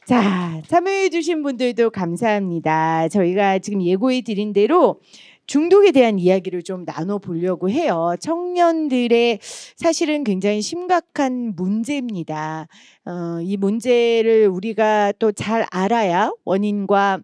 자, 참여해 주신 분들도 감사합니다. 저희가 지금 예고해 드린 대로 중독에 대한 이야기를 좀 나눠보려고 해요. 청년들의 사실은 굉장히 심각한 문제입니다. 이 문제를 우리가 또 잘 알아야 원인과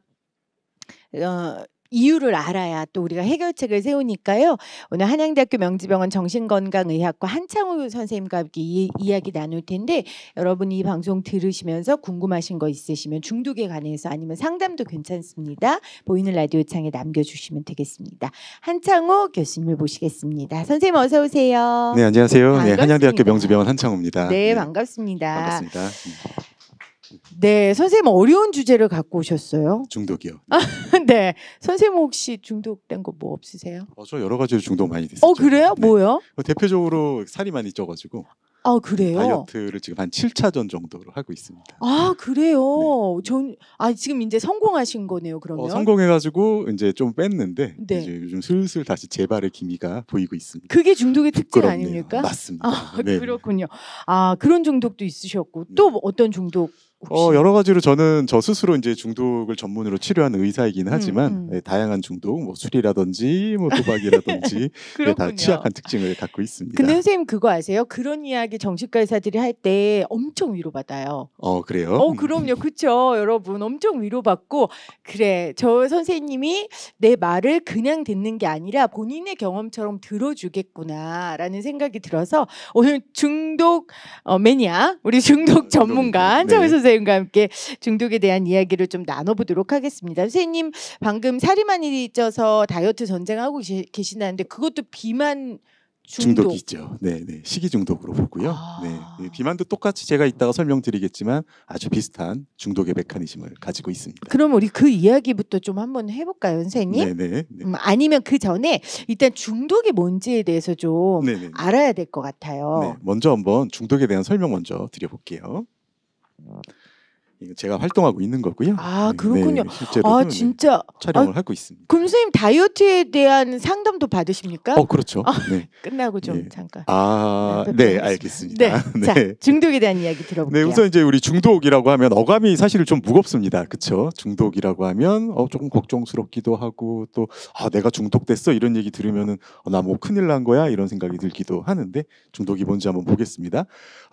이유를 알아야 또 우리가 해결책을 세우니까요. 오늘 한양대학교 명지병원 정신건강의학과 한창우 선생님과 함께 이야기 나눌 텐데 여러분 이 방송 들으시면서 궁금하신 거 있으시면 중독에 관해서 아니면 상담도 괜찮습니다. 보이는 라디오 창에 남겨주시면 되겠습니다. 한창우 교수님을 모시겠습니다. 선생님 어서 오세요. 네, 안녕하세요. 네, 반갑습니다. 한양대학교 명지병원 한창우입니다. 네, 반갑습니다. 반갑습니다. 네, 선생님 어려운 주제를 갖고 오셨어요. 중독이요. 네, 선생님 혹시 중독된 거 뭐 없으세요? 저 여러 가지로 중독 많이 됐었죠. 그래요? 네. 뭐요? 대표적으로 살이 많이 쪄가지고 그래요? 다이어트를 지금 한 7차전 정도로 하고 있습니다. 그래요. 지금 이제 성공하신 거네요. 그러면 성공해가지고 이제 좀 뺐는데 네. 이제 요즘 슬슬 다시 재발의 기미가 보이고 있습니다. 그게 중독의 특징 부끄럽네요. 아닙니까? 맞습니다. 네. 그렇군요. 그런 중독도 있으셨고 또 어떤 중독? 혹시? 여러 가지로 저 스스로 이제 중독을 전문으로 치료하는 의사이긴 하지만 네, 다양한 중독, 뭐 술이라든지 뭐 도박이라든지 네, 다 취약한 특징을 갖고 있습니다. 근데 선생님 그거 아세요? 그런 이야기 정신과 의사들이 할 때 엄청 위로받아요. 그래요? 그럼요. 그렇죠. 여러분 엄청 위로받고 그래. 저 선생님이 내 말을 그냥 듣는 게 아니라 본인의 경험처럼 들어주겠구나라는 생각이 들어서 오늘 중독 매니아 우리 중독 전문가 한창우 선생님과 함께 중독에 대한 이야기를 좀 나눠보도록 하겠습니다. 선생님 방금 살이 많이 쪄서 다이어트 전쟁하고 계신다는데 그것도 비만 중독이죠. 네, 식이 중독으로 보고요. 네, 비만도 똑같이 제가 이따가 설명드리겠지만 아주 비슷한 중독의 메커니즘을 가지고 있습니다. 그럼 우리 그 이야기부터 좀 한번 해볼까요, 선생님? 네. 아니면 그 전에 일단 중독이 뭔지에 대해서 좀 네네. 알아야 될 것 같아요. 네, 먼저 한번 중독에 대한 설명 먼저 드려볼게요. 이거 제가 활동하고 있는 거고요. 그렇군요. 네, 실제로 진짜 촬영을 하고 있습니다. 그럼 선생님 다이어트에 대한 상담도 받으십니까? 그렇죠. 네. 끝나고 좀 네. 잠깐. 네, 알겠습니다. 네. 자, 중독에 대한 이야기 들어볼게요. 네, 우선 이제 우리 중독이라고 하면 어감이 사실 좀 무겁습니다. 그렇죠? 중독이라고 하면 조금 걱정스럽기도 하고 또 내가 중독됐어 이런 얘기 들으면은 나 뭐 큰일 난 거야 이런 생각이 들기도 하는데 중독이 뭔지 한번 보겠습니다.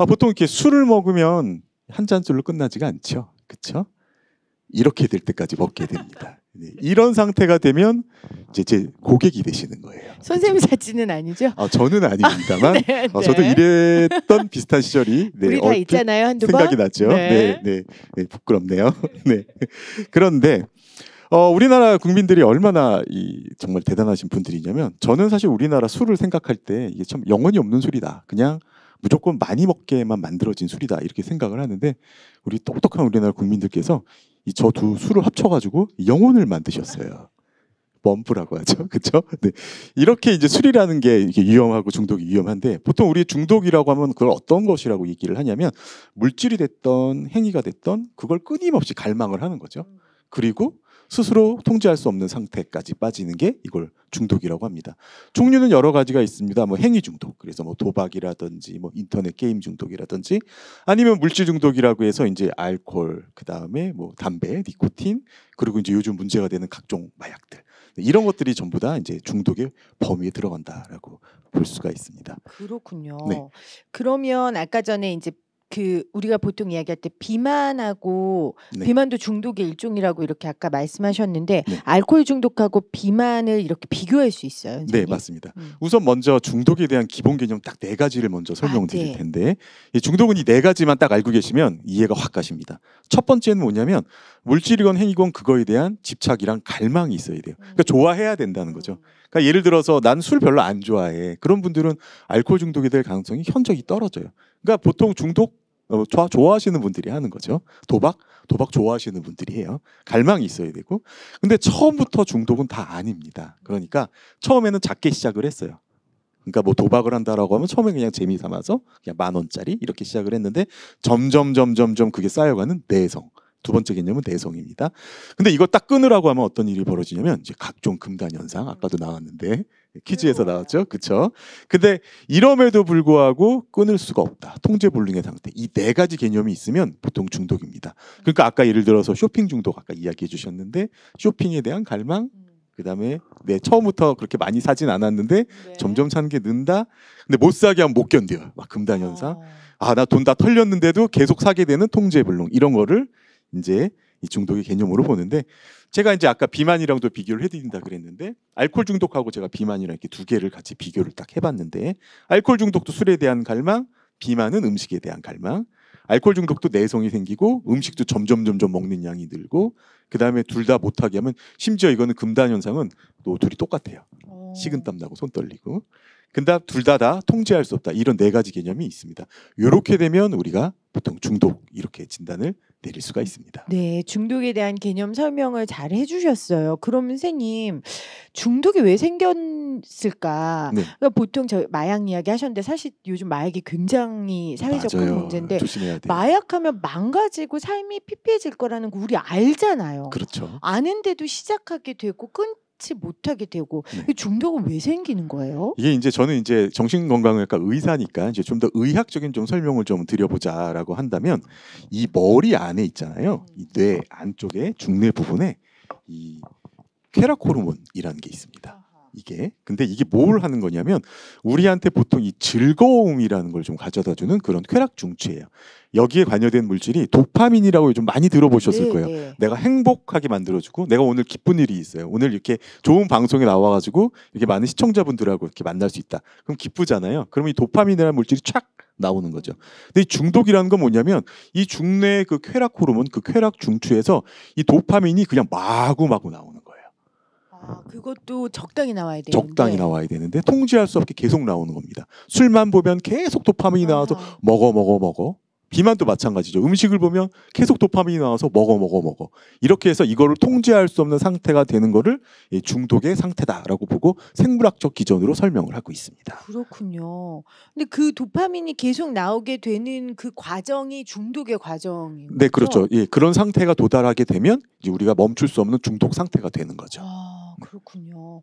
보통 이렇게 술을 먹으면 한 잔술로 끝나지가 않죠. 그렇죠? 이렇게 될 때까지 먹게 됩니다. 네, 이런 상태가 되면 이제 제 고객이 되시는 거예요. 선생님 사진은 아니죠? 저는 아닙니다만 네. 저도 이랬던 비슷한 시절이 우리 다 있잖아요. 한두 번? 생각이 나죠. 네, 부끄럽네요. 네. 그런데 우리나라 국민들이 얼마나 정말 대단하신 분들이냐면 저는 사실 우리나라 술을 생각할 때 이게 참 영혼이 없는 술이다. 그냥 무조건 많이 먹게만 만들어진 술이다 이렇게 생각을 하는데 우리 똑똑한 우리나라 국민들께서 저 두 술을 합쳐가지고 영혼을 만드셨어요. 범프라고 하죠, 그렇죠? 네. 이렇게 이제 술이라는 게 이게 위험하고 중독이 위험한데 보통 우리 중독이라고 하면 그걸 어떤 것이라고 얘기를 하냐면 물질이 됐던 행위가 됐던 그걸 끊임없이 갈망을 하는 거죠. 그리고 스스로 통제할 수 없는 상태까지 빠지는 게 이걸 중독이라고 합니다. 종류는 여러 가지가 있습니다. 뭐 행위 중독, 그래서 뭐 도박이라든지 뭐 인터넷 게임 중독이라든지 아니면 물질 중독이라고 해서 이제 알코올, 그 다음에 뭐 담배, 니코틴, 그리고 이제 요즘 문제가 되는 각종 마약들 이런 것들이 전부 다 이제 중독의 범위에 들어간다라고 볼 수가 있습니다. 그렇군요. 네. 그러면 아까 전에 이제 우리가 보통 이야기할 때 비만하고 비만도 중독의 일종이라고 이렇게 아까 말씀하셨는데 알코올 중독하고 비만을 이렇게 비교할 수 있어요, 선생님? 네, 맞습니다. 우선 먼저 중독에 대한 기본 개념 딱 4가지를 먼저 설명드릴 텐데 이 중독은 이 4가지만 딱 알고 계시면 이해가 확 가십니다. 첫 번째는 뭐냐면 물질이건 행위건 그거에 대한 집착이랑 갈망이 있어야 돼요. 그러니까 좋아해야 된다는 거죠. 그러니까 예를 들어서 난 술 별로 안 좋아해. 그런 분들은 알코올 중독이 될 가능성이 현저히 떨어져요. 그러니까 보통 중독 좋아하시는 분들이 하는 거죠. 도박 좋아하시는 분들이 해요. 갈망이 있어야 되고. 근데 처음부터 중독은 다 아닙니다. 그러니까 처음에는 작게 시작을 했어요. 그러니까 뭐 도박을 한다라고 하면 처음에 그냥 재미 삼아서 그냥 10,000원짜리 이렇게 시작을 했는데 점점 그게 쌓여가는 내성. 두 번째 개념은 내성입니다. 근데 이거 딱 끊으라고 하면 어떤 일이 벌어지냐면 이제 각종 금단 현상 아까도 나왔는데 퀴즈에서 어려워요. 나왔죠. 그렇죠? 근데 이럼에도 불구하고 끊을 수가 없다. 통제불능의 상태. 이 네 가지 개념이 있으면 보통 중독입니다. 그러니까 아까 예를 들어서 쇼핑 중독 아까 이야기해 주셨는데 쇼핑에 대한 갈망 그다음에 처음부터 그렇게 많이 사진 않았는데 네. 점점 사는 게 는다. 근데 못 사게 하면 못 견뎌요. 막 금단 현상. 어. 나 돈 다 털렸는데도 계속 사게 되는 통제불능. 이런 거를 이제 이 중독의 개념으로 보는데 제가 이제 아까 비만이랑도 비교를 해드린다 그랬는데 알코올 중독하고 제가 비만이랑 이렇게 두 개를 같이 비교를 딱 해봤는데 알코올 중독도 술에 대한 갈망, 비만은 음식에 대한 갈망. 알코올 중독도 내성이 생기고 음식도 점점 먹는 양이 늘고 그 다음에 둘 다 못하게 하면 심지어 이거는 금단 현상은 또 둘이 똑같아요. 식은땀 나고 손 떨리고. 근데 둘 다 통제할 수 없다. 이런 네 가지 개념이 있습니다. 이렇게 되면 우리가 보통 중독 이렇게 진단을 내릴 수가 있습니다. 네, 중독에 대한 개념 설명을 잘 해주셨어요. 그럼 선생님, 중독이 왜 생겼을까? 네. 그러니까 보통 저 마약 이야기 하셨는데 사실 요즘 마약이 굉장히 사회적 큰 맞아요. 문제인데 조심해야 돼요. 마약하면 망가지고 삶이 피폐해질 거라는 거 우리 알잖아요. 그렇죠. 아는데도 시작하게 되고 끊지 못하게 되고 네. 이 중독은 왜 생기는 거예요? 이게 이제 저는 이제 정신건강의학과 의사니까 이제 좀 더 의학적인 좀 설명을 좀 드려보자라고 한다면 이 머리 안에 있잖아요. 이 뇌 안쪽에 중뇌 부분에 이 쾌락 호르몬이라는 게 있습니다. 근데 이게 뭘 하는 거냐면 우리한테 보통 이 즐거움이라는 걸 좀 가져다주는 그런 쾌락 중추예요. 여기에 관여된 물질이 도파민이라고 요즘 많이 들어보셨을 거예요. 네. 내가 행복하게 만들어주고 내가 오늘 기쁜 일이 있어요. 오늘 이렇게 좋은 방송에 나와가지고 이렇게 많은 시청자분들하고 이렇게 만날 수 있다. 그럼 기쁘잖아요. 그럼 이 도파민이라는 물질이 촥 나오는 거죠. 근데 이 중독이라는 건 뭐냐면 이 중뇌의 그 쾌락 호르몬, 그 쾌락 중추에서 이 도파민이 그냥 마구마구 나오는 거예요. 그것도 적당히 나와야 되는데. 적당히 나와야 되는데 통제할 수 없게 계속 나오는 겁니다. 술만 보면 계속 도파민이 나와서 먹어. 비만도 마찬가지죠. 음식을 보면 계속 도파민이 나와서 먹어. 이렇게 해서 이거를 통제할 수 없는 상태가 되는 거를 중독의 상태다라고 보고 생물학적 기전으로 설명을 하고 있습니다. 그렇군요. 근데 그 도파민이 계속 나오게 되는 그 과정이 중독의 과정인 거죠? 네, 그렇죠. 예, 그런 상태가 도달하게 되면 이제 우리가 멈출 수 없는 중독 상태가 되는 거죠. 그렇군요.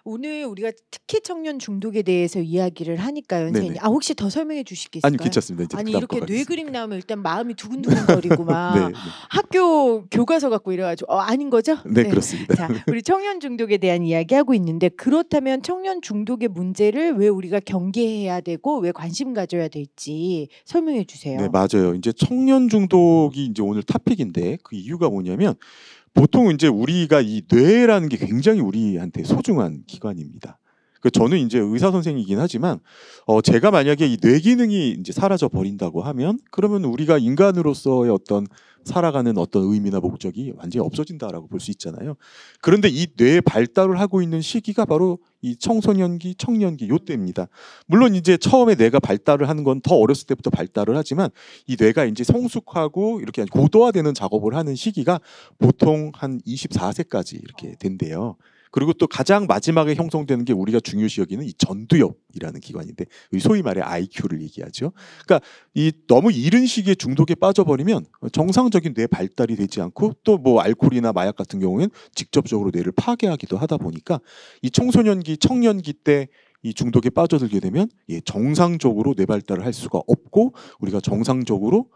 오늘 우리가 특히 청년 중독에 대해서 이야기를 하니까요, 선생님. 네네. 혹시 더 설명해 주시겠어요? 아니 괜찮습니다. 이제 아니 그다음 이렇게 거가 뇌 있습니다. 그림 나오면 일단 마음이 두근두근거리고 막 네, 학교 교과서 갖고 이래가지고 아닌 거죠? 네, 그렇습니다. 자, 우리 청년 중독에 대한 이야기하고 있는데 그렇다면 청년 중독의 문제를 왜 우리가 경계해야 되고 왜 관심 가져야 될지 설명해 주세요. 네, 맞아요. 이제 청년 중독이 이제 오늘 토픽인데 그 이유가 뭐냐면 보통 이제 우리가 이 뇌라는 게 굉장히 우리한테 소중한 기관입니다. 저는 이제 의사 선생이긴 하지만 제가 만약에 이 뇌 기능이 이제 사라져 버린다고 하면 그러면 우리가 인간으로서의 어떤 살아가는 어떤 의미나 목적이 완전히 없어진다라고 볼 수 있잖아요. 그런데 이 뇌 발달을 하고 있는 시기가 바로 이 청소년기, 청년기 요때입니다. 물론 이제 처음에 뇌가 발달을 하는 건 더 어렸을 때부터 발달을 하지만 이 뇌가 이제 성숙하고 이렇게 고도화되는 작업을 하는 시기가 보통 한 24세까지 이렇게 된대요. 그리고 또 가장 마지막에 형성되는 게 우리가 중요시 여기는 이 전두엽이라는 기관인데 소위 말해 IQ를 얘기하죠. 그러니까 이 너무 이른 시기에 중독에 빠져버리면 정상적인 뇌 발달이 되지 않고 또 뭐 알코올이나 마약 같은 경우에는 직접적으로 뇌를 파괴하기도 하다 보니까 이 청소년기, 청년기 때 이 중독에 빠져들게 되면 정상적으로 뇌 발달을 할 수가 없고 우리가 정상적으로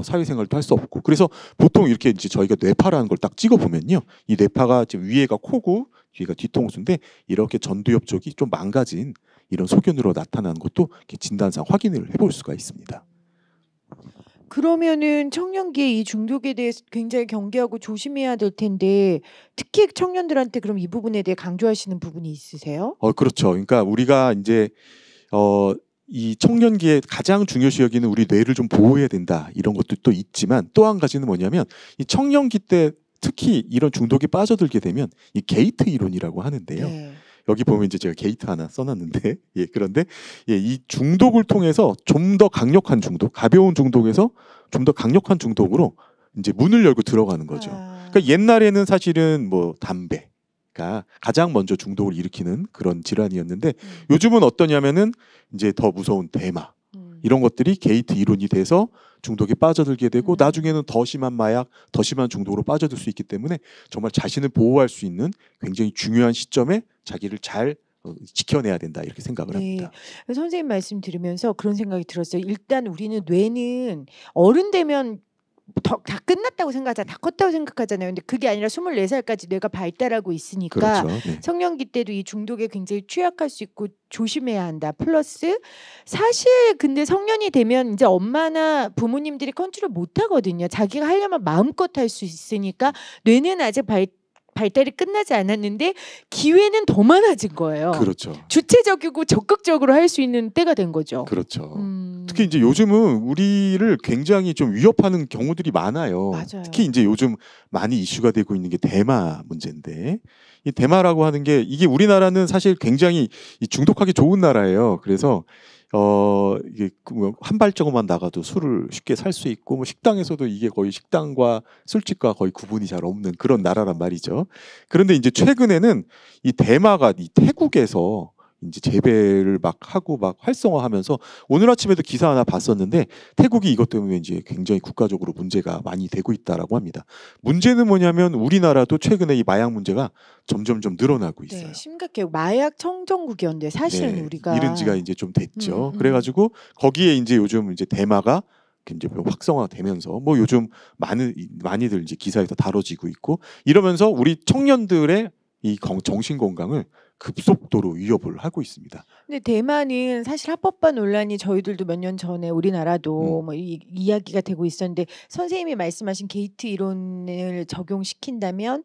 사회생활도 할 수 없고 그래서 보통 이렇게 이제 저희가 뇌파라는 걸 딱 찍어 보면요 이 뇌파가 지금 위에가 코고 뒤가 뒤통수인데 이렇게 전두엽 쪽이 좀 망가진 이런 소견으로 나타나는 것도 이렇게 진단상 확인을 해볼 수가 있습니다. 그러면은 청년기에 이 중독에 대해서 굉장히 경계하고 조심해야 될 텐데 특히 청년들한테 그럼 이 부분에 대해 강조하시는 부분이 있으세요? 그렇죠. 그러니까 우리가 이제 이 청년기에 가장 중요시 여기는 우리 뇌를 좀 보호해야 된다 이런 것도 또 있지만 또 한 가지는 뭐냐면 이 청년기 때 특히 이런 중독에 빠져들게 되면 이 게이트 이론이라고 하는데요. 네. 여기 보면 이제 제가 게이트 하나 써놨는데 그런데 이 중독을 통해서 좀 더 강력한 중독, 가벼운 중독에서 좀 더 강력한 중독으로 이제 문을 열고 들어가는 거죠. 그러니까 옛날에는 사실은 뭐 담배가 가장 먼저 중독을 일으키는 그런 질환이었는데 요즘은 어떠냐면은 이제 더 무서운 대마 이런 것들이 게이트 이론이 돼서 중독에 빠져들게 되고 나중에는 더 심한 마약, 더 심한 중독으로 빠져들 수 있기 때문에 정말 자신을 보호할 수 있는 굉장히 중요한 시점에 자기를 잘 지켜내야 된다 이렇게 생각을 네. 합니다. 선생님 말씀 들으면서 그런 생각이 들었어요. 일단 우리는 뇌는 어른 되면 다 끝났다고 생각하잖아. 다 컸다고 생각하잖아요. 근데 그게 아니라 24살까지 뇌가 발달하고 있으니까 그렇죠. 네. 성년기 때도 이 중독에 굉장히 취약할 수 있고 조심해야 한다. 플러스 사실 근데 성년이 되면 이제 엄마나 부모님들이 컨트롤 못 하거든요. 자기가 하려면 마음껏 할 수 있으니까 뇌는 아직 발달이 끝나지 않았는데 기회는 더 많아진 거예요. 그렇죠. 주체적이고 적극적으로 할 수 있는 때가 된 거죠. 그렇죠. 특히 이제 요즘은 우리를 굉장히 좀 위협하는 경우들이 많아요. 맞아요. 특히 이제 요즘 많이 이슈가 되고 있는 게 대마 문제인데, 이 대마라고 하는 게 이게 우리나라는 사실 굉장히 이 중독하기 좋은 나라예요. 그래서 이게 한 발자국만 나가도 술을 쉽게 살 수 있고, 뭐 식당에서도 이게 거의 식당과 술집과 거의 구분이 잘 없는 그런 나라란 말이죠. 그런데 이제 최근에는 이 대마가 이 태국에서 이제 재배를 막 하고 막 활성화하면서, 오늘 아침에도 기사 하나 봤었는데 태국이 이것 때문에 이제 굉장히 국가적으로 문제가 많이 되고 있다라고 합니다. 문제는 뭐냐면 우리나라도 최근에 이 마약 문제가 점점점 늘어나고 있어요. 네, 심각해요. 마약 청정국이었는데 사실은 네, 우리가 이른 지가 이제 좀 됐죠. 그래가지고 거기에 이제 요즘 이제 대마가 굉장히 활성화되면서 뭐 요즘 많이들 이제 기사에서 다뤄지고 있고, 이러면서 우리 청년들의 이 정신 건강을 급속도로 위협을 하고 있습니다. 근데 대만은 사실 합법화 논란이 저희들도 몇 년 전에 우리나라도 뭐 이야기가 되고 있었는데, 선생님이 말씀하신 게이트 이론을 적용시킨다면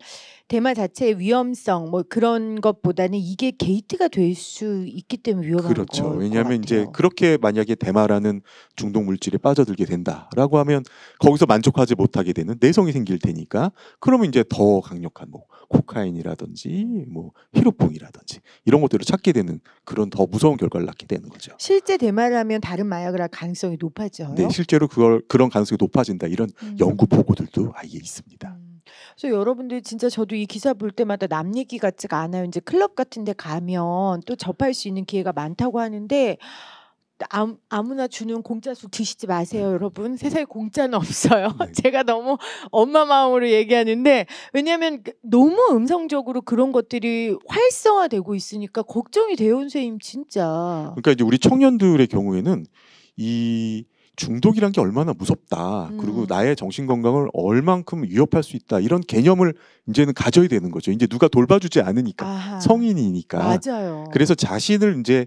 대마 자체의 위험성 뭐 그런 것보다는 이게 게이트가 될 수 있기 때문에 위험한 그렇죠. 것 왜냐하면 이제 같아요. 그렇게 만약에 대마라는 중독 물질에 빠져들게 된다라고 하면 거기서 만족하지 못하게 되는 내성이 생길 테니까, 그러면 이제 더 강력한 뭐 코카인이라든지 뭐 히로폰이라든지 이런 것들을 찾게 되는 그런 더 무서운 결과를 낳게 되는 거죠. 실제 대마를 하면 다른 마약을 할 가능성이 높아져요? 네, 실제로 그런 가능성이 높아진다, 이런 연구 보고들도 아예 있습니다. 그래서 여러분들 진짜 저도 이 기사 볼 때마다 남 얘기 같지가 않아요. 이제 클럽 같은 데 가면 또 접할 수 있는 기회가 많다고 하는데 아무나 주는 공짜 술 드시지 마세요, 여러분. 세상에 공짜는 없어요. 네. 제가 너무 엄마 마음으로 얘기하는데, 왜냐하면 너무 음성적으로 그런 것들이 활성화되고 있으니까 걱정이 돼요, 선생님 진짜. 그러니까 이제 우리 청년들의 경우에는 이 중독이란 게 얼마나 무섭다, 그리고 나의 정신 건강을 얼만큼 위협할 수 있다, 이런 개념을 이제는 가져야 되는 거죠. 이제 누가 돌봐주지 않으니까. 아하, 성인이니까. 맞아요. 그래서 자신을 이제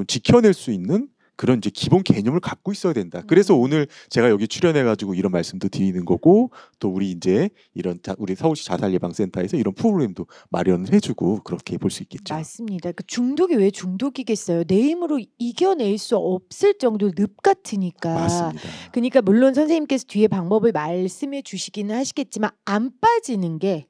지켜낼 수 있는 그런 이제 기본 개념을 갖고 있어야 된다. 그래서 오늘 제가 여기 출연해가지고 이런 말씀도 드리는 거고, 또 우리 이제 우리 서울시 자살예방센터에서 이런 프로그램도 마련을 해주고 그렇게 볼 수 있겠죠. 맞습니다. 그 중독이 왜 중독이겠어요? 내 힘으로 이겨낼 수 없을 정도로 늪 같으니까. 맞습니다. 그러니까 물론 선생님께서 뒤에 방법을 말씀해 주시기는 하시겠지만 안 빠지는 게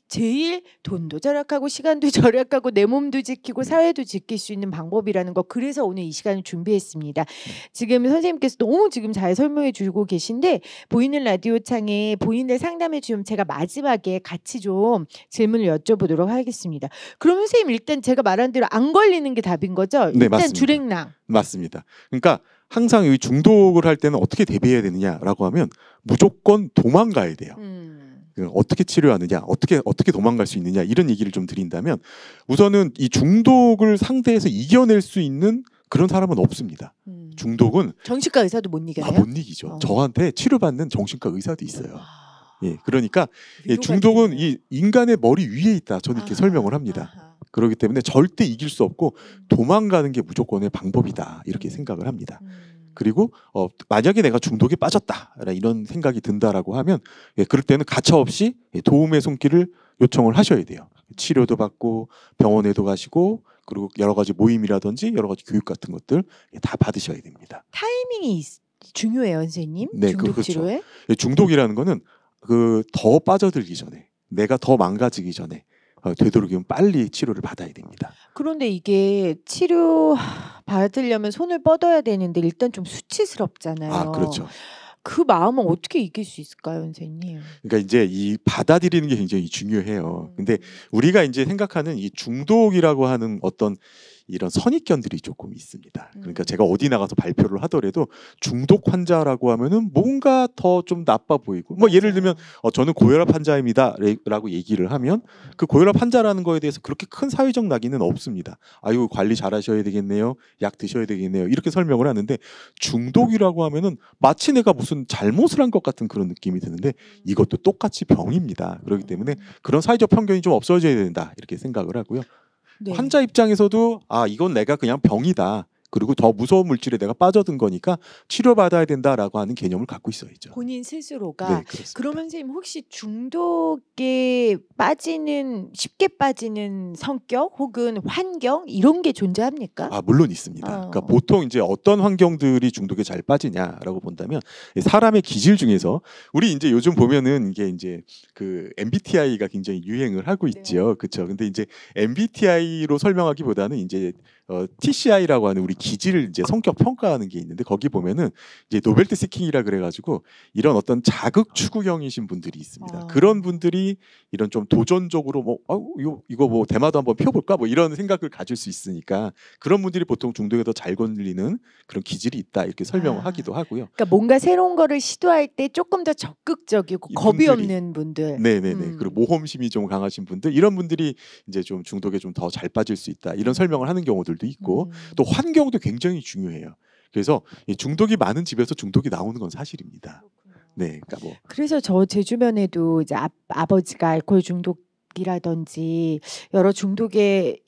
제일 돈도 절약하고 시간도 절약하고 내 몸도 지키고 사회도 지킬 수 있는 방법이라는 거. 그래서 오늘 이 시간을 준비했습니다. 지금 선생님께서 너무 지금 잘 설명해 주고 계신데, 보이는 라디오 창에 본인들 상담해 주면 제가 마지막에 같이 좀 질문을 여쭤보도록 하겠습니다. 그럼 선생님 일단 제가 말한 대로 안 걸리는 게 답인 거죠? 네, 일단 맞습니다. 주랭랑. 맞습니다. 그러니까 항상 이 중독을 할 때는 어떻게 대비해야 되느냐라고 하면 무조건 도망가야 돼요. 어떻게 치료하느냐, 어떻게 도망갈 수 있느냐, 이런 얘기를 좀 드린다면, 우선은 이 중독을 상대해서 이겨낼 수 있는 그런 사람은 없습니다. 중독은 정신과 의사도 못 이겨요? 못 이기죠. 저한테 치료받는 정신과 의사도 있어요. 예, 그러니까 중독은 이 인간의 머리 위에 있다, 저는 이렇게 설명을 합니다. 그렇기 때문에 절대 이길 수 없고 도망가는 게 무조건의 방법이다, 이렇게 생각을 합니다. 그리고 만약에 내가 중독에 빠졌다 이런 생각이 든다라고 하면, 그럴 때는 가차없이 도움의 손길을 요청을 하셔야 돼요. 치료도 받고 병원에도 가시고, 그리고 여러 가지 모임이라든지 여러 가지 교육 같은 것들 다 받으셔야 됩니다. 타이밍이 중요해요, 선생님. 네, 중독 그렇죠. 치료에. 중독이라는 거는 더 빠져들기 전에, 내가 더 망가지기 전에 되도록이면 빨리 치료를 받아야 됩니다. 그런데 이게 치료 받으려면 손을 뻗어야 되는데 일단 좀 수치스럽잖아요. 그렇죠. 그 마음은 어떻게 이길 수 있을까요, 선생님? 그러니까 이제 이 받아들이는 게 굉장히 중요해요. 근데 우리가 이제 생각하는 이 중독이라고 하는 어떤 이런 선입견들이 조금 있습니다. 그러니까 제가 어디 나가서 발표를 하더라도 중독 환자라고 하면은 뭔가 더 좀 나빠 보이고, 뭐 예를 들면 저는 고혈압 환자입니다라고 얘기를 하면 그 고혈압 환자라는 거에 대해서 그렇게 큰 사회적 낙인은 없습니다. 아유, 관리 잘하셔야 되겠네요, 약 드셔야 되겠네요, 이렇게 설명을 하는데, 중독이라고 하면은 마치 내가 무슨 잘못을 한 것 같은 그런 느낌이 드는데, 이것도 똑같이 병입니다. 그렇기 때문에 그런 사회적 편견이 좀 없어져야 된다, 이렇게 생각을 하고요. 네. 환자 입장에서도 이건 내가 그냥 병이다, 그리고 더 무서운 물질에 내가 빠져든 거니까 치료받아야 된다라고 하는 개념을 갖고 있어야죠. 본인 스스로가. 네, 그렇습니다. 그러면 선생님 혹시 중독에 쉽게 빠지는 성격 혹은 환경 이런 게 존재합니까? 물론 있습니다. 그러니까 보통 이제 어떤 환경들이 중독에 잘 빠지냐라고 본다면, 사람의 기질 중에서 우리 이제 요즘 보면은 이게 이제 그 MBTI가 굉장히 유행을 하고 있죠. 그렇죠. 근데 이제 MBTI로 설명하기보다는 이제 TCI라고 하는 우리 기질 이제 성격 평가하는 게 있는데, 거기 보면은 이제 노벨티 시킹이라 그래가지고 이런 어떤 자극 추구형이신 분들이 있습니다. 그런 분들이 이런 좀 도전적으로 뭐 이거 뭐 대마도 한번 펴볼까 뭐 이런 생각을 가질 수 있으니까, 그런 분들이 보통 중독에 더 잘 걸리는 그런 기질이 있다, 이렇게 설명을 하기도 하고요. 그러니까 뭔가 새로운 거를 시도할 때 조금 더 적극적이고 겁이 없는 분들. 네네네. 그리고 모험심이 좀 강하신 분들, 이런 분들이 이제 좀 중독에 좀 더 잘 빠질 수 있다, 이런 설명을 하는 경우들도 있고, 또 환경도 굉장히 중요해요. 그래서 이 중독이 많은 집에서 중독이 나오는 건 사실입니다. 네, 그러니까 뭐. 그래서 제 주변에도 이제 아버지가 알코올 중독이라든지 여러 중독에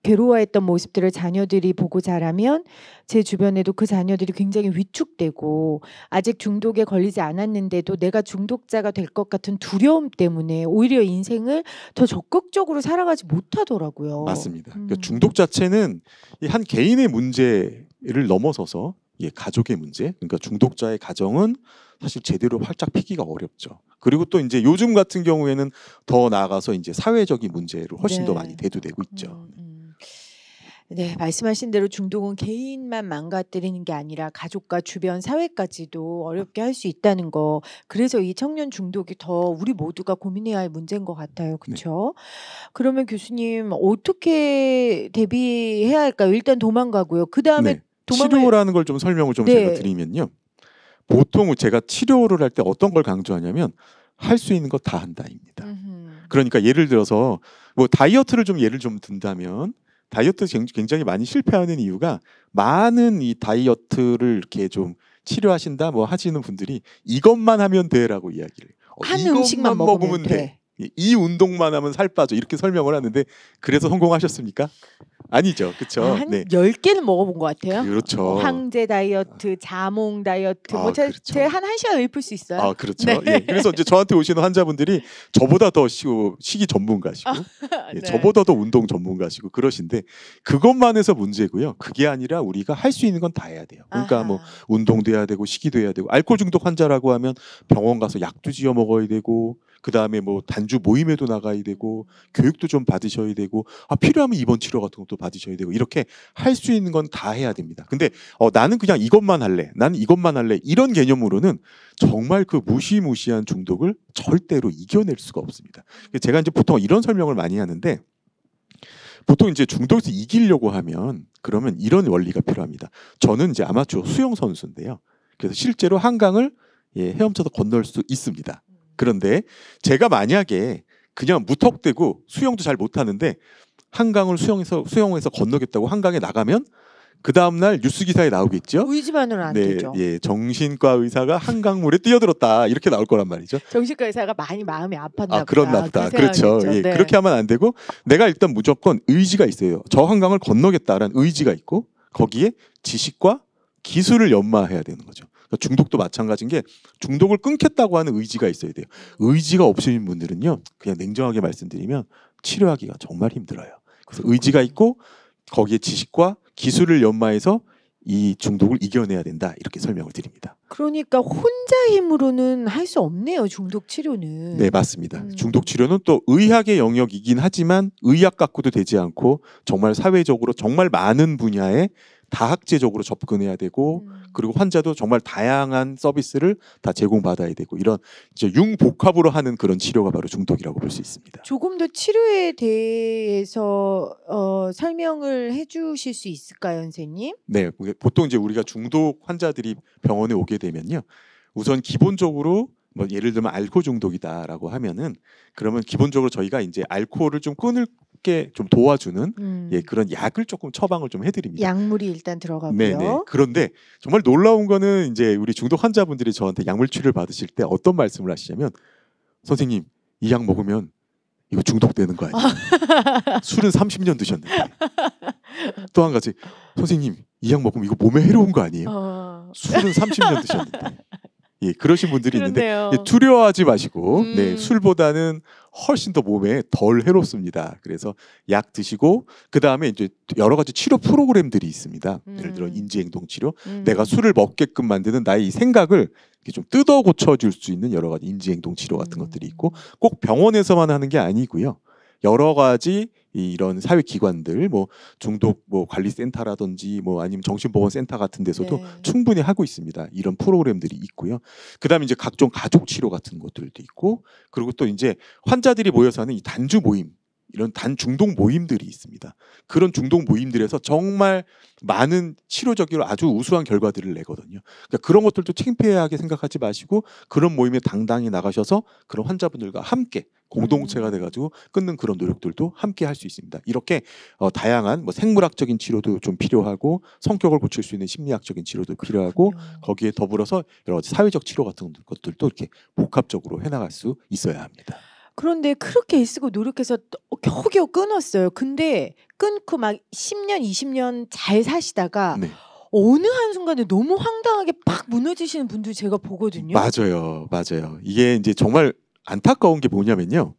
괴로워했던 모습들을 자녀들이 보고 자라면, 제 주변에도 그 자녀들이 굉장히 위축되고 아직 중독에 걸리지 않았는데도 내가 중독자가 될 것 같은 두려움 때문에 오히려 인생을 더 적극적으로 살아가지 못하더라고요. 맞습니다. 그러니까 중독 자체는 한 개인의 문제를 넘어서서 가족의 문제, 그러니까 중독자의 가정은 사실 제대로 활짝 피기가 어렵죠. 그리고 또 이제 요즘 같은 경우에는 더 나아가서 이제 사회적인 문제로 훨씬 더 많이 대두되고 있죠. 네, 말씀하신 대로 중독은 개인만 망가뜨리는 게 아니라 가족과 주변 사회까지도 어렵게 할 수 있다는 거. 그래서 이 청년 중독이 더 우리 모두가 고민해야 할 문제인 것 같아요. 그렇죠? 그러면 교수님 어떻게 대비해야 할까요? 일단 도망가고요. 그다음에 치료라는 걸 좀 설명을 좀 제가 드리면요. 보통 제가 치료를 할 때 어떤 걸 강조하냐면, 할 수 있는 거 다 한다입니다. 그러니까 예를 들어서 뭐 다이어트를 좀 예를 좀 든다면, 다이어트 굉장히 많이 실패하는 이유가, 많은 이 다이어트를 이렇게 좀 치료하신다 뭐 하시는 분들이 이것만 하면 돼라고 이야기를, 한 음식만 먹으면 돼. 이 운동만 하면 살 빠져, 이렇게 설명을 하는데, 그래서 성공하셨습니까? 아니죠. 그렇죠. 한 10개는 먹어본 것 같아요. 그렇죠. 황제 다이어트, 자몽 다이어트, 제가 한 1시간 읊을 수 있어요. 그렇죠. 그래서 이제 저한테 오시는 환자분들이 저보다 더 식이 전문가시고, 저보다 더 운동 전문가시고 그러신데, 그것만 해서 문제고요. 그게 아니라 우리가 할 수 있는 건 다 해야 돼요. 그러니까 뭐 운동도 해야 되고, 식이도 해야 되고, 알코올 중독 환자라고 하면 병원 가서 약도 지어 먹어야 되고, 그 다음에 뭐 단주 모임에도 나가야 되고, 교육도 좀 받으셔야 되고, 필요하면 입원 치료 같은 것도 받으셔야 되고, 이렇게 할 수 있는 건 다 해야 됩니다. 근데 나는 그냥 이것만 할래, 나는 이것만 할래, 이런 개념으로는 정말 그 무시무시한 중독을 절대로 이겨낼 수가 없습니다. 제가 이제 보통 이런 설명을 많이 하는데, 보통 이제 중독에서 이기려고 하면 그러면 이런 원리가 필요합니다. 저는 이제 아마추어 수영 선수인데요. 그래서 실제로 한강을 헤엄쳐서 건널 수 있습니다. 그런데 제가 만약에 그냥 무턱대고 수영도 잘 못하는데 한강을 수영해서 건너겠다고 한강에 나가면, 그 다음날 뉴스 기사에 나오겠죠. 의지만으로는 안 되죠. 정신과 의사가 한강물에 뛰어들었다, 이렇게 나올 거란 말이죠. 정신과 의사가 많이 마음이 아팠나 보다. 그렇나 보다. 그렇죠. 그렇게 하면 안 되고, 내가 일단 무조건 의지가 있어요. 저 한강을 건너겠다라는 의지가 있고, 거기에 지식과 기술을 연마해야 되는 거죠. 중독도 마찬가지인 게, 중독을 끊겠다고 하는 의지가 있어야 돼요. 의지가 없으신 분들은요, 그냥 냉정하게 말씀드리면 치료하기가 정말 힘들어요. 그래서 의지가 있고 거기에 지식과 기술을 연마해서 이 중독을 이겨내야 된다, 이렇게 설명을 드립니다. 그러니까 혼자 힘으로는 할 수 없네요, 중독 치료는. 네, 맞습니다. 중독 치료는 또 의학의 영역이긴 하지만 의학 갖고도 되지 않고, 정말 사회적으로 정말 많은 분야에 다학제적으로 접근해야 되고 그리고 환자도 정말 다양한 서비스를 다 제공받아야 되고 이런 이제 융복합으로 하는 그런 치료가 바로 중독이라고 볼 수 있습니다. 조금 더 치료에 대해서 설명을 해주실 수 있을까요, 선생님? 네, 보통 이제 우리가 중독 환자들이 병원에 오게 되면요, 우선 기본적으로 뭐 예를 들면 알코올 중독이다라고 하면은 그러면 기본적으로 저희가 이제 알코올을 좀 끊게 좀 도와주는 그런 약을 조금 처방을 좀 해드립니다. 약물이 일단 들어가고요. 네네. 그런데 정말 놀라운 거는 이제 우리 중독 환자분들이 저한테 약물 치료를 받으실 때 어떤 말씀을 하시냐면, 선생님 이 약 먹으면 이거 중독되는 거 아니에요? 술은 30년 드셨는데. 또 한 가지, 선생님 이 약 먹으면 이거 몸에 해로운 거 아니에요? 술은 30년 드셨는데. 예, 그러신 분들이 있는데 두려워하지 마시고 네, 술보다는 훨씬 더 몸에 덜 해롭습니다. 그래서 약 드시고 그 다음에 이제 여러 가지 치료 프로그램들이 있습니다. 예를 들어 인지행동 치료, 내가 술을 먹게끔 만드는 나의 이 생각을 이렇게 좀 뜯어 고쳐줄 수 있는 여러 가지 인지행동 치료 같은 것들이 있고, 꼭 병원에서만 하는 게 아니고요. 여러 가지 이런 사회기관들, 뭐 중독 뭐 관리센터라든지 뭐 아니면 정신보건센터 같은 데서도 충분히 하고 있습니다. 이런 프로그램들이 있고요. 그다음에 이제 각종 가족 치료 같은 것들도 있고, 그리고 또 이제 환자들이 모여서 하는 이 단주 모임, 이런 단중독 모임들이 있습니다. 그런 중독 모임들에서 정말 많은 치료적으로 아주 우수한 결과들을 내거든요. 그러니까 그런 것들도 창피하게 생각하지 마시고 그런 모임에 당당히 나가셔서 그런 환자분들과 함께 공동체가 돼가지고 끊는 그런 노력들도 함께 할 수 있습니다. 이렇게 다양한 뭐 생물학적인 치료도 좀 필요하고 성격을 고칠 수 있는 심리학적인 치료도 필요하고, 거기에 더불어서 여러 가지 사회적 치료 같은 것들도 이렇게 복합적으로 해나갈 수 있어야 합니다. 그런데 그렇게 애쓰고 노력해서 겨우겨우 끊었어요. 근데 끊고 막 10년, 20년 잘 사시다가 어느 한순간에 너무 황당하게 팍 무너지시는 분들 제가 보거든요. 맞아요. 이게 이제 정말 안타까운 게 뭐냐면요.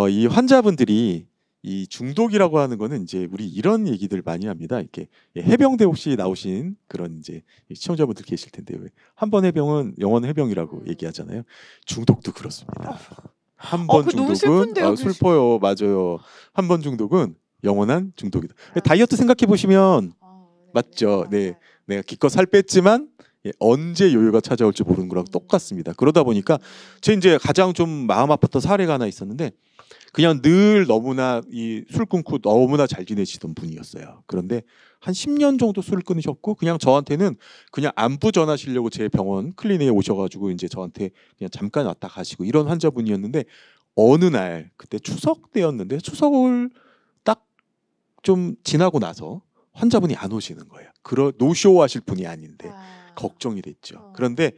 이 환자분들이 이 중독이라고 하는 거는 이제 우리 이런 얘기들 많이 합니다. 이렇게 해병대 혹시 나오신 그런 이제 시청자분들 계실 텐데, 왜 한 번 해병은 영원 해병이라고 얘기하잖아요. 중독도 그렇습니다. 한 번 중독은 슬퍼요. 맞아요. 한 번 중독은 영원한 중독이다. 다이어트 생각해 보시면 맞죠. 네, 내가 기껏 살 뺐지만 언제 요요가 찾아올지 모르는 거랑 똑같습니다. 그러다 보니까 제 이제 가장 좀 마음 아팠던 사례가 하나 있었는데, 그냥 늘 너무나 이 술 끊고 너무나 잘 지내시던 분이었어요. 그런데 한 10년 정도 술을 끊으셨고, 그냥 저한테는 그냥 안부 전하시려고 제 병원 클리닉에 오셔가지고 이제 저한테 그냥 잠깐 왔다 가시고 이런 환자분이었는데, 어느 날 그때 추석 때였는데 추석을 딱 좀 지나고 나서 환자분이 안 오시는 거예요. 노쇼 하실 분이 아닌데 걱정이 됐죠. 그런데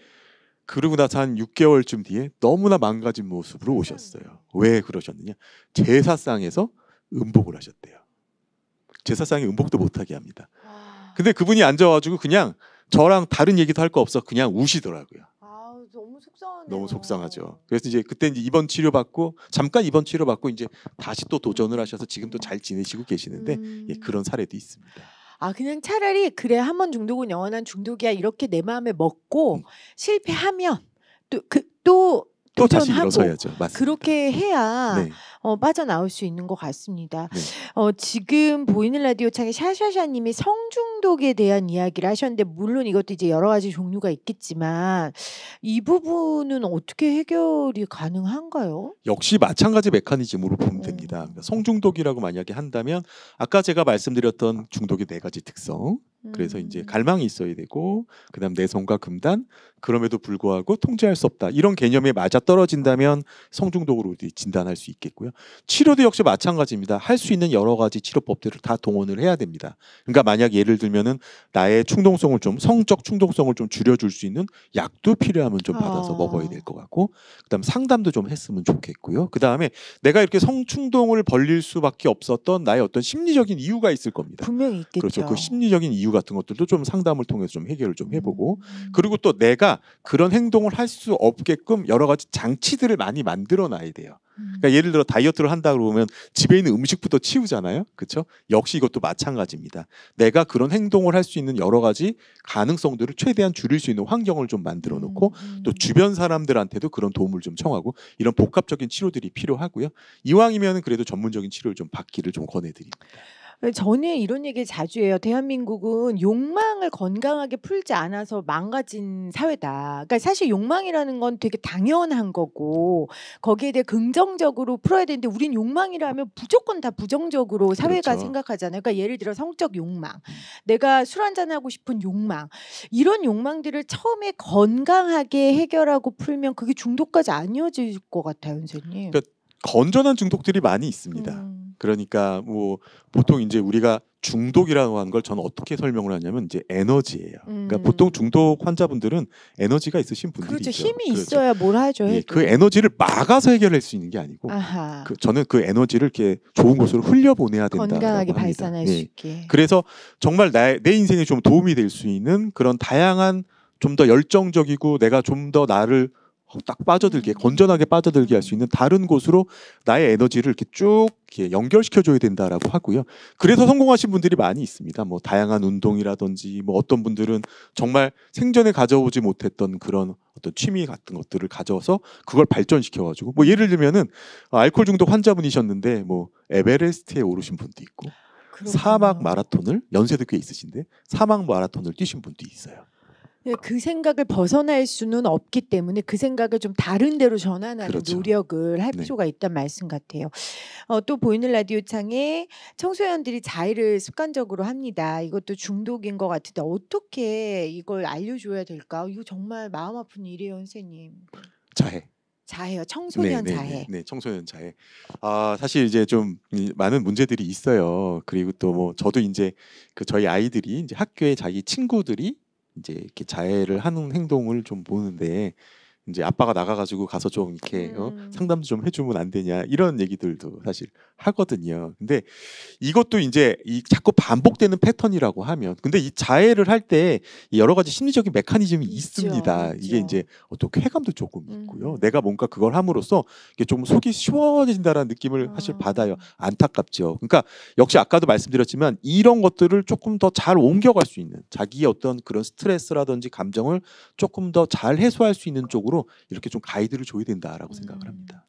그러고 나서 한 6개월쯤 뒤에 너무나 망가진 모습으로 오셨어요. 왜 그러셨느냐? 제사상에서 음복을 하셨대요. 제사상에 음복도 못하게 합니다. 근데 그분이 앉아가지고 그냥 저랑 다른 얘기도 할 거 없어 그냥 우시더라고요. 너무 속상하네요. 너무 속상하죠. 그래서 이제 그때 이제 잠깐 입원 치료 받고 이제 다시 또 도전을 하셔서 지금도 잘 지내시고 계시는데 그런 사례도 있습니다. 그냥 차라리 그래, 한 번 중독은 영원한 중독이야 이렇게 내 마음에 먹고 실패하면 또 다시 일어서야죠. 맞습니다. 그렇게 해야 빠져나올 수 있는 것 같습니다. 지금 보이는 라디오 창에 샤샤샤님이 성중독에 대한 이야기를 하셨는데, 물론 이것도 이제 여러 가지 종류가 있겠지만 이 부분은 어떻게 해결이 가능한가요? 역시 마찬가지 메커니즘으로 보면 됩니다. 그러니까 성중독이라고 만약에 한다면 아까 제가 말씀드렸던 중독의 4가지 특성, 그래서 이제 갈망이 있어야 되고, 그다음 내성과 금단, 그럼에도 불구하고 통제할 수 없다, 이런 개념에 맞아 떨어진다면 성중독으로 진단할 수 있겠고요. 치료도 역시 마찬가지입니다. 할 수 있는 여러 가지 치료법들을 다 동원을 해야 됩니다. 그러니까 만약 예를 들면은 나의 충동성을 좀, 성적 충동성을 좀 줄여줄 수 있는 약도 필요하면 좀 받아서 먹어야 될 것 같고, 그다음 상담도 좀 했으면 좋겠고요. 그다음에 내가 이렇게 성충동을 벌릴 수밖에 없었던 나의 어떤 심리적인 이유가 있을 겁니다. 분명히 있겠죠. 그렇죠. 그 심리적인 이유 같은 것들도 좀 상담을 통해서 좀 해결을 좀 해보고, 그리고 또 내가 그런 행동을 할 수 없게끔 여러 가지 장치들을 많이 만들어 놔야 돼요. 그러니까 예를 들어 다이어트를 한다 그러면 집에 있는 음식부터 치우잖아요. 그렇죠? 역시 이것도 마찬가지입니다. 내가 그런 행동을 할 수 있는 여러 가지 가능성들을 최대한 줄일 수 있는 환경을 좀 만들어 놓고, 또 주변 사람들한테도 그런 도움을 좀 청하고, 이런 복합적인 치료들이 필요하고요. 이왕이면 그래도 전문적인 치료를 좀 받기를 좀 권해드립니다. 저는 이런 얘기를 자주 해요. 대한민국은 욕망을 건강하게 풀지 않아서 망가진 사회다. 그러니까 사실 욕망이라는 건 되게 당연한 거고 거기에 대해 긍정적으로 풀어야 되는데 우린 욕망이라면 무조건 다 부정적으로 사회가 그렇죠. 생각하잖아요. 그러니까 예를 들어 성적 욕망, 내가 술 한잔하고 싶은 욕망, 이런 욕망들을 처음에 건강하게 해결하고 풀면 그게 중독까지 안 이어질 것 같아요, 선생님. 그러니까 건전한 중독들이 많이 있습니다. 그러니까 뭐 보통 이제 우리가 중독이라고 하는 걸 저는 어떻게 설명을 하냐면 이제 에너지예요. 그러니까 보통 중독 환자분들은 에너지가 있으신 분들이죠. 그렇죠. 힘이 그렇죠. 있어야 뭘 하죠. 예, 해도. 그 에너지를 막아서 해결할 수 있는 게 아니고 아하. 저는 그 에너지를 이렇게 좋은 곳으로 흘려보내야 된다고 건강하게 합니다. 발산할 수 있게. 그래서 정말 내 인생에 좀 도움이 될 수 있는 그런 다양한 좀 더 열정적이고 내가 좀 더 나를 딱 빠져들게 건전하게 빠져들게 할 수 있는 다른 곳으로 나의 에너지를 이렇게 쭉 이렇게 연결시켜 줘야 된다라고 하고요. 그래서 성공하신 분들이 많이 있습니다. 뭐 다양한 운동이라든지 뭐 어떤 분들은 정말 생전에 가져오지 못했던 그런 어떤 취미 같은 것들을 가져서 그걸 발전시켜 가지고 뭐 예를 들면은 알코올 중독 환자분이셨는데 뭐 에베레스트에 오르신 분도 있고 그렇구나. 사막 마라톤을 연세도 꽤 있으신데 사막 마라톤을 뛰신 분도 있어요. 그 생각을 벗어날 수는 없기 때문에 그 생각을 좀 다른 데로 전환하는 그렇죠. 노력을 할 네. 필요가 있다는 말씀 같아요. 또 보이는 라디오 창에 청소년들이 자해를 습관적으로 합니다. 이것도 중독인 것 같은데 어떻게 이걸 알려줘야 될까? 이거 정말 마음 아픈 일이에요, 선생님. 자해. 자해요. 청소년 네, 자해. 네, 청소년 자해. 사실 이제 좀 많은 문제들이 있어요. 그리고 또 뭐 저도 이제 그 저희 아이들이 이제 학교에 자기 친구들이 이제 이렇게 자해를 하는 행동을 좀 보는데 이제 아빠가 나가가지고 가서 좀 이렇게 상담도 좀 해주면 안 되냐 이런 얘기들도 사실 하거든요. 근데 이것도 이제 이 자꾸 반복되는 패턴이라고 하면 근데 이 자해를 할 때 여러 가지 심리적인 메커니즘이 있습니다. 이게 이제 어떤 쾌감도 조금 있고요. 내가 뭔가 그걸 함으로써 이게 좀 속이 시원해진다라는 느낌을 사실 받아요. 안타깝죠. 그러니까 역시 아까도 말씀드렸지만 이런 것들을 조금 더 잘 옮겨갈 수 있는 자기의 어떤 그런 스트레스라든지 감정을 조금 더 잘 해소할 수 있는 쪽으로 이렇게 좀 가이드를 줘야 된다라고 생각을 합니다.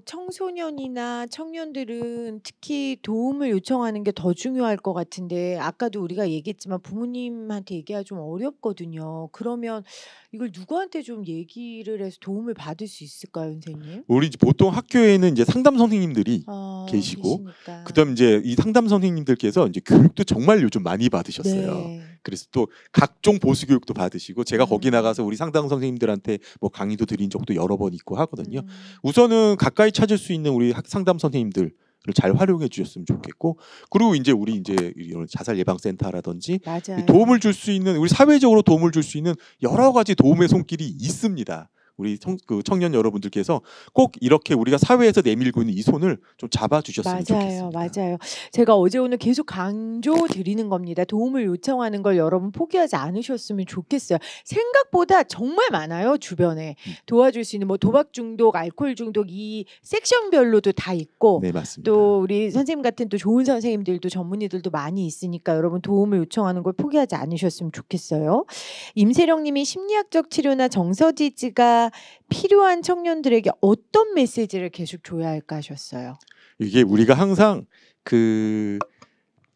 청소년이나 청년들은 특히 도움을 요청하는 게 더 중요할 것 같은데 아까도 우리가 얘기했지만 부모님한테 얘기하기가 좀 어렵거든요. 그러면 이걸 누구한테 좀 얘기를 해서 도움을 받을 수 있을까요, 선생님? 우리 이제 보통 학교에는 이제 상담 선생님들이 계시고 계시니까. 그다음 이제 이 상담 선생님들께서 이제 교육도 정말 요즘 많이 받으셨어요. 네. 그래서 또 각종 보수 교육도 받으시고 제가 거기 음. 나가서 우리 상담 선생님들한테 뭐 강의도 드린 적도 여러 번 있고 하거든요. 음. 우선은 가까이 찾을 수 있는 우리 상담 선생님들 을 잘 활용해 주셨으면 좋겠고 그리고 이제 우리 이제 이런 자살 예방 센터라든지 맞아요. 도움을 줄 수 있는 우리 사회적으로 도움을 줄 수 있는 여러 가지 도움의 손길이 있습니다. 우리 그 청년 여러분들께서 꼭 이렇게 우리가 사회에서 내밀고 있는 이 손을 좀 잡아주셨으면 좋겠습니다. 맞아요. 제가 어제 오늘 계속 강조 드리는 겁니다. 도움을 요청하는 걸 여러분 포기하지 않으셨으면 좋겠어요. 생각보다 정말 많아요, 주변에. 도와줄 수 있는 뭐 도박 중독, 알코올 중독 이 섹션별로도 다 있고 네, 맞습니다. 또 우리 선생님 같은 또 좋은 선생님들도 전문의들도 많이 있으니까 여러분 도움을 요청하는 걸 포기하지 않으셨으면 좋겠어요. 임세령 님이 심리학적 치료나 정서지지가 필요한 청년들에게 어떤 메시지를 계속 줘야 할까 하셨어요. 이게 우리가 항상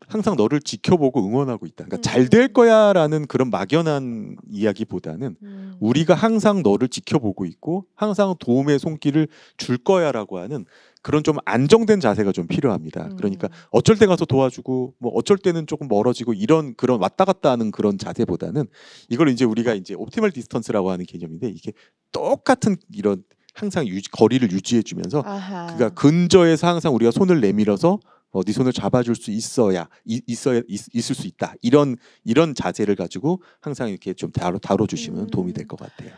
항상 너를 지켜보고 응원하고 있다. 그러니까 잘 될 거야라는 그런 막연한 이야기보다는 우리가 항상 너를 지켜보고 있고 항상 도움의 손길을 줄 거야라고 하는 그런 좀 안정된 자세가 좀 필요합니다. 그러니까 어쩔 때 가서 도와주고 뭐 어쩔 때는 조금 멀어지고 이런 그런 왔다 갔다 하는 그런 자세보다는 이걸 이제 우리가 이제 옵티멀 디스턴스라고 하는 개념인데 이게 똑같은 이런 항상 거리를 유지해주면서 그러니까 근저에서 항상 우리가 손을 내밀어서 네 손을 잡아줄 수 있을 수 있다. 이런 자세를 가지고 항상 이렇게 좀 다뤄주시면 도움이 될 것 같아요.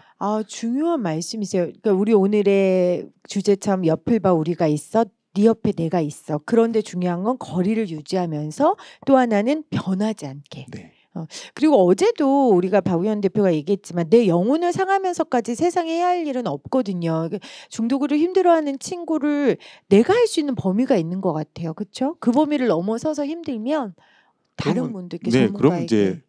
중요한 말씀이세요. 그러니까 우리 오늘의 주제처럼 옆을 봐 우리가 있어. 네 옆에 내가 있어. 그런데 중요한 건 거리를 유지하면서 또 하나는 변하지 않게. 네. 그리고 어제도 우리가 박우현 대표가 얘기했지만 내 영혼을 상하면서까지 세상에 해야 할 일은 없거든요. 중독으로 힘들어하는 친구를 내가 할 수 있는 범위가 있는 것 같아요. 그렇죠? 그 범위를 넘어서서 힘들면 다른 분들께 그럼 이제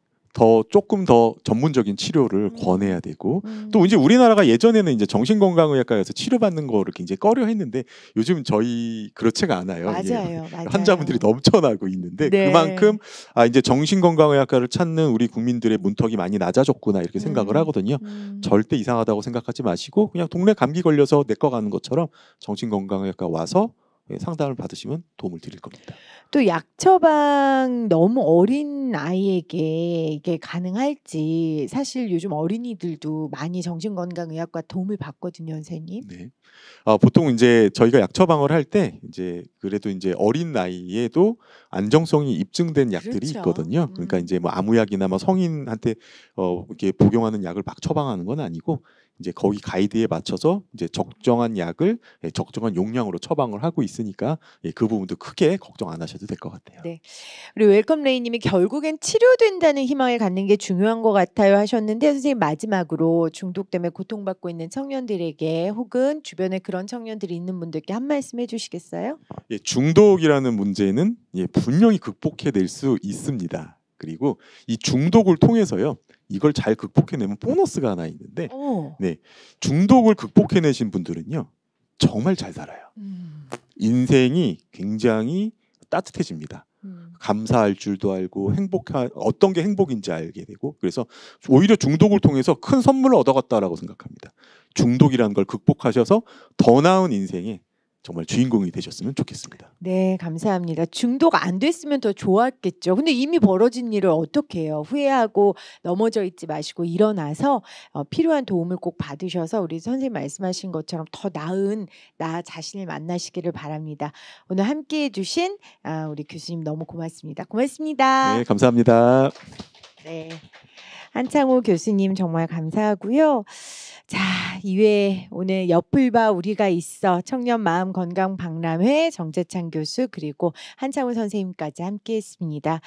조금 더 전문적인 치료를 음. 권해야 되고 음. 또 이제 우리나라가 예전에는 이제 정신건강의학과에서 치료받는 거를 굉장히 꺼려했는데 요즘 저희 그렇지가 않아요. 이게 맞아요, 맞아요. 환자분들이 넘쳐나고 있는데 네. 그만큼 이제 정신건강의학과를 찾는 우리 국민들의 문턱이 많이 낮아졌구나 이렇게 생각을 하거든요. 절대 이상하다고 생각하지 마시고 그냥 동네 감기 걸려서 내과 가는 것처럼 정신건강의학과 와서 상담을 받으시면 도움을 드릴 겁니다. 또 약 처방 너무 어린 아이에게 이게 가능할지 사실 요즘 어린이들도 많이 정신건강의학과 도움을 받거든요, 선생님. 네. 보통 이제 저희가 약 처방을 할 때 이제 그래도 이제 어린 나이에도 안정성이 입증된 약들이 그렇죠. 있거든요. 그러니까 이제 뭐 아무약이나 뭐 성인한테 이렇게 복용하는 약을 막 처방하는 건 아니고 이제 거기 가이드에 맞춰서 이제 적정한 약을 적정한 용량으로 처방을 하고 있으니까 그 부분도 크게 걱정 안 하셔도 될 것 같아요. 네. 그리고 웰컴 레이님이 결국엔 치료된다는 희망을 갖는 게 중요한 것 같아요 하셨는데 선생님 마지막으로 중독 때문에 고통받고 있는 청년들에게 혹은 주변에 그런 청년들이 있는 분들께 한 말씀 해주시겠어요? 중독이라는 문제는 분명히 극복해낼 수 있습니다. 그리고 이 중독을 통해서요. 이걸 잘 극복해내면 보너스가 하나 있는데 중독을 극복해내신 분들은요. 정말 잘 살아요. 인생이 굉장히 따뜻해집니다. 감사할 줄도 알고 어떤 게 행복인지 알게 되고 그래서 오히려 중독을 통해서 큰 선물을 얻어갔다라고 생각합니다. 중독이라는 걸 극복하셔서 더 나은 인생에 정말 주인공이 되셨으면 좋겠습니다. 네, 감사합니다. 중독 안 됐으면 더 좋았겠죠. 근데 이미 벌어진 일을 어떻게 해요? 후회하고 넘어져 있지 마시고 일어나서 필요한 도움을 꼭 받으셔서 우리 선생님 말씀하신 것처럼 더 나은 나 자신을 만나시기를 바랍니다. 오늘 함께해 주신 우리 교수님 너무 고맙습니다. 고맙습니다. 네, 감사합니다. 네, 한창호 교수님 정말 감사하고요. 자, 이외에 오늘 옆을 봐 우리가 있어 청년 마음 건강 박람회 정재창 교수 그리고 한창호 선생님까지 함께했습니다.